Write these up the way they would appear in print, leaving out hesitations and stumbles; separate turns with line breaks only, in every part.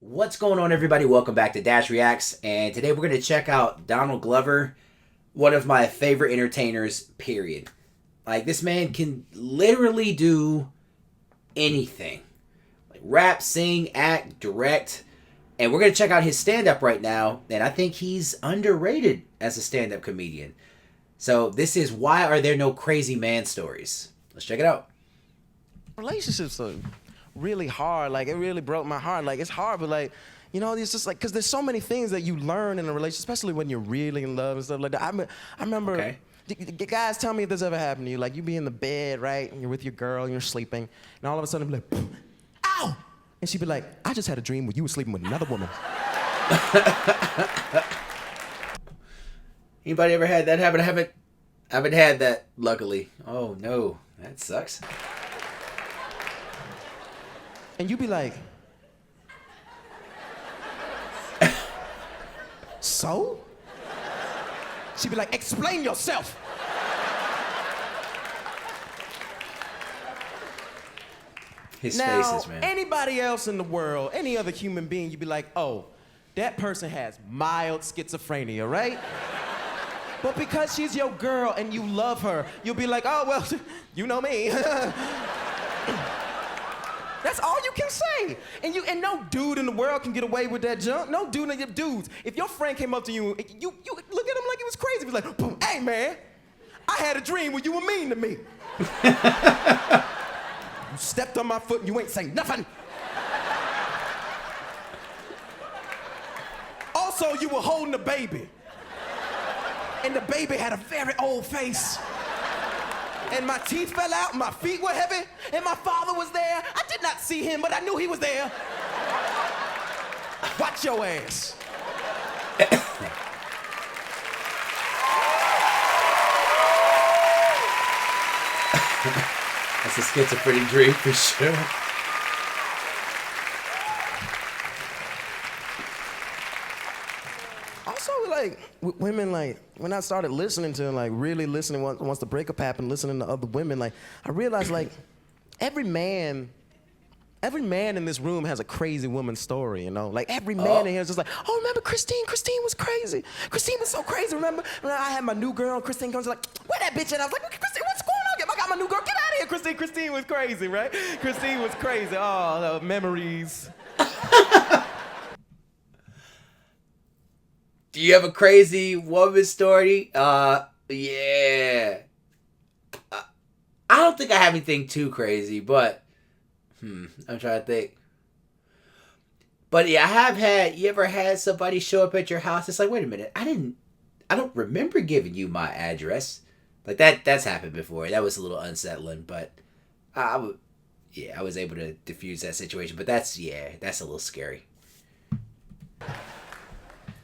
What's going on, everybody? Welcome back to Dash Reacts, and today we're going to check out Donald Glover, one of my favorite entertainers, period. Like, this man can literally do anything. Like, rap, sing, act, direct, and we're going to check out his stand-up right now, and I think he's underrated as a stand-up comedian. So, this is Why Are There No Crazy Man Stories? Let's check it out.
Relationships are really hard. Like, it really broke my heart. Like, it's hard, but like, you know, it's just like, because there's so many things that you learn in a relationship, especially when you're really in love and stuff like that. I remember,
Okay.
guys, tell me if this ever happened to you. Like, you be in the bed, right, and you're with your girl, and you're sleeping, and all of a sudden, be like, ow! And she'd be like, I just had a dream where you were sleeping with another woman.
Anybody ever had that happen? I haven't had that, luckily. Oh, no. That sucks.
And you'd be like, so? She'd be like, explain yourself.
His
Now,
faces, man.
anybody else in the world, any other human being, you'd be like, oh, that person has mild schizophrenia, right? But because she's your girl and you love her, you'll be like, oh, well, you know me. That's all you can say. And no dude in the world can get away with that junk. No dude in your dudes. If your friend came up to you, you look at him like he was crazy. He's like, boom, hey man, I had a dream where you were mean to me. You stepped on my foot and you ain't saying nothing. Also, you were holding a baby. And the baby had a very old face. And my teeth fell out, my feet were heavy, and my father was there. I did not see him, but I knew he was there. Watch your ass.
That's a schizophrenic dream for sure.
Also, like, women, like, when I started listening to, like, really listening once the breakup happened, listening to other women, like, I realized, like, every man in this room has a crazy woman story, you know? Like, every man in here is just like, oh, remember Christine? Christine was crazy. Christine was so crazy, remember? When I had my new girl, Christine comes like, where that bitch at? I was like, Christine, what's going on? I got my new girl, get out of here, Christine. Christine was crazy, right? Christine was crazy. Oh, the memories.
Do you have a crazy woman story? Yeah. I don't think I have anything too crazy, but I'm trying to think. But yeah, I have had. You ever had somebody show up at your house? It's like, wait a minute, I don't remember giving you my address. Like that's happened before. That was a little unsettling, but I was able to diffuse that situation. But that's a little scary.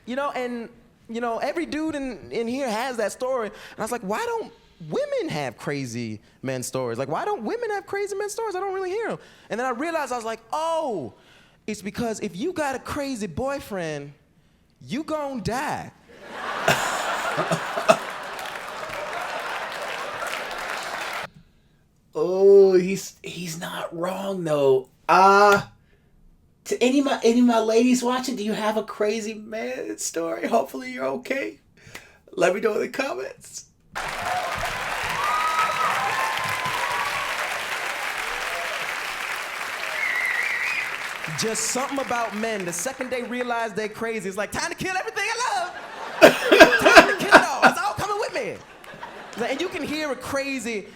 You know, and, you know, every dude in here has that story. And I was like, why don't women have crazy men stories? Like, why don't women have crazy men stories? I don't really hear them. And then I realized, I was like, oh, it's because if you got a crazy boyfriend, you gon' die.
Oh, he's not wrong though. To any of my ladies watching, do you have a crazy man story? Hopefully you're okay. Let me know in the comments.
Just something about men. The second they realize they're crazy, it's like, time to kill everything I love. Time to kill it all. It's all coming with me. And you can hear a crazy,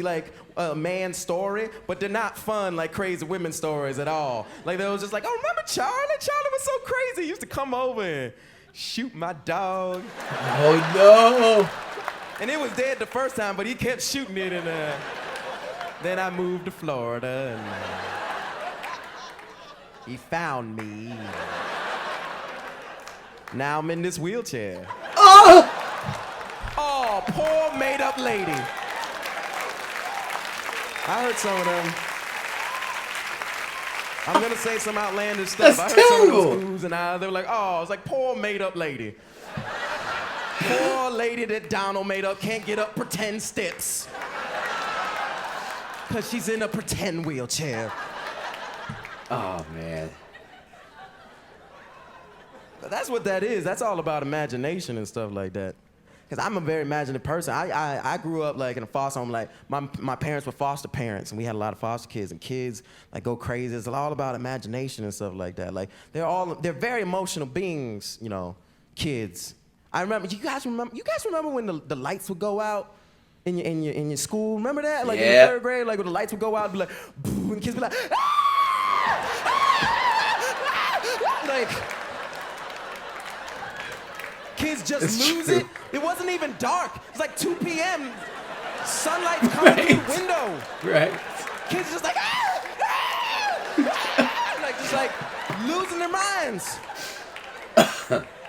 like, man story, but they're not fun like crazy women stories at all. Like, they was just like, oh, remember Charlie? Charlie was so crazy. He used to come over and shoot my dog.
Oh no!
And it was dead the first time, but he kept shooting it, and then I moved to Florida, and he found me. Now I'm in this wheelchair.
Oh!
Oh, poor made-up lady. I heard some of them. I'm gonna say some outlandish stuff.
That's
I heard
terrible.
some of those oohs and ahs. They were like, oh, it's like poor made-up lady. Poor lady that Donald made up can't get up pretend steps. Because she's in a pretend wheelchair.
Oh man.
That's what that is. That's all about imagination and stuff like that. Because I'm a very imaginative person. I grew up like in a foster home. Like my parents were foster parents, and we had a lot of foster kids, and kids like go crazy. It's all about imagination and stuff like that. Like they're very emotional beings, you know, kids. I remember you guys remember when the lights would go out in your school? Remember that? Like in the 3rd grade, like when the lights would go out, it'd be like, boom, and kids would be like, ah! Ah! Like. Kids just lose it. It wasn't even dark. It's like 2 p.m. Sunlight's coming through the window.
Right.
Kids just like, ah! Ah! Like just like losing their minds.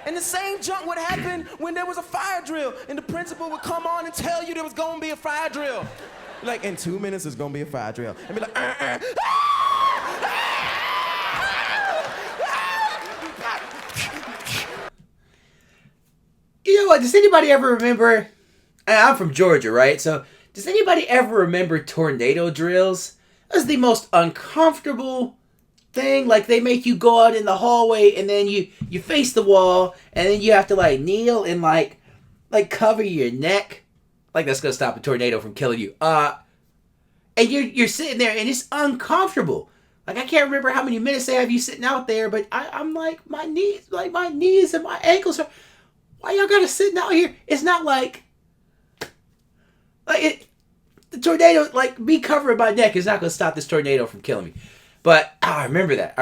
And the same junk would happen when there was a fire drill, and the principal would come on and tell you there was gonna be a fire drill. Like in 2 minutes there's gonna be a fire drill, and be like, ah!
You know what? Does anybody ever remember? I'm from Georgia, right? So, does anybody ever remember tornado drills? That's the most uncomfortable thing. Like, they make you go out in the hallway, and then you face the wall, and then you have to like kneel and like cover your neck. Like that's gonna stop a tornado from killing you. And you're sitting there, and it's uncomfortable. Like I can't remember how many minutes they have you sitting out there, but I'm like my knees and my ankles are. Why y'all gotta sit out here? It's not like the tornado, like me covering my neck is not gonna stop this tornado from killing me. But I remember that.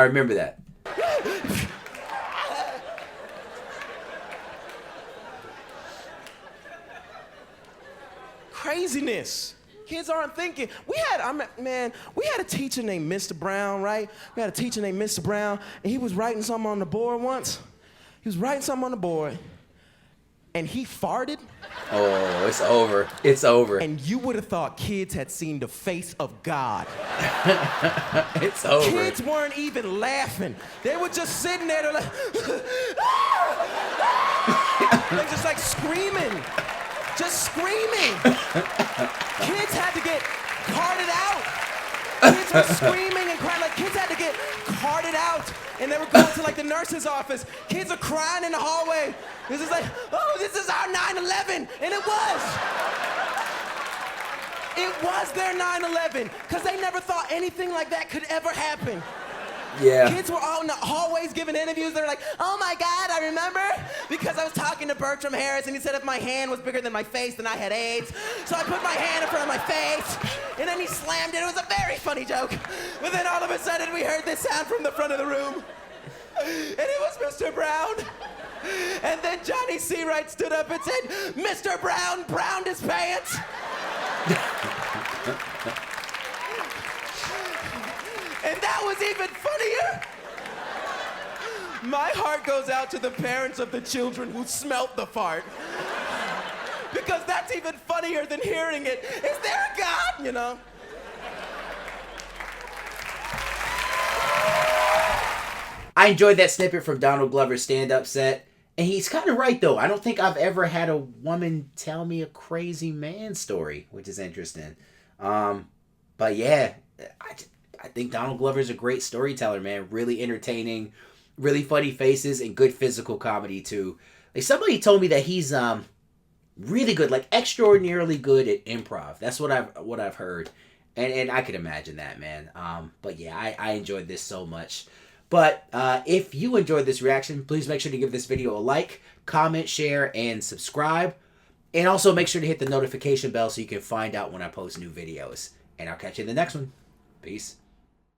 Craziness. Kids aren't thinking. We had a teacher named Mr. Brown, right? We had a teacher named Mr. Brown, and he was writing something on the board once. And he farted.
Oh, it's over. It's over.
And you would have thought kids had seen the face of God.
It's over.
Kids weren't even laughing. They were just sitting there, they're like, they're just like screaming. Just screaming. Kids had to get carted out. Kids were screaming and crying. Like kids had to get carted out. And they were going to like the nurse's office. Kids are crying in the hallway. This is like, oh, this is our 9/11. And it was. It was their 9/11. Because they never thought anything like that could ever happen.
Yeah.
Kids were all in the hallways giving interviews. They were like, oh my God, I remember. Because I was talking to Bertram Harris and he said if my hand was bigger than my face, then I had AIDS. So I put my hand in front of my face. And then he slammed it. It was a very funny joke. But then all of a sudden we heard this sound from the front of the room. And it was Mr. Brown. And then Johnny Seawright stood up and said, Mr. Brown browned his pants. And that was even funnier. My heart goes out to the parents of the children who smelt the fart. Because that's even funnier than hearing it. Is there a God? You know?
I enjoyed that snippet from Donald Glover's stand-up set. And he's kind of right, though. I don't think I've ever had a woman tell me a crazy man story, which is interesting. But yeah, I think Donald Glover's a great storyteller, man. Really entertaining, really funny faces, and good physical comedy, too. Like, somebody told me that he's really good, like extraordinarily good at improv. That's what I've heard. And I could imagine that, man. But yeah, I enjoyed this so much. But if you enjoyed this reaction, please make sure to give this video a like, comment, share, and subscribe. And also make sure to hit the notification bell so you can find out when I post new videos. And I'll catch you in the next one. Peace.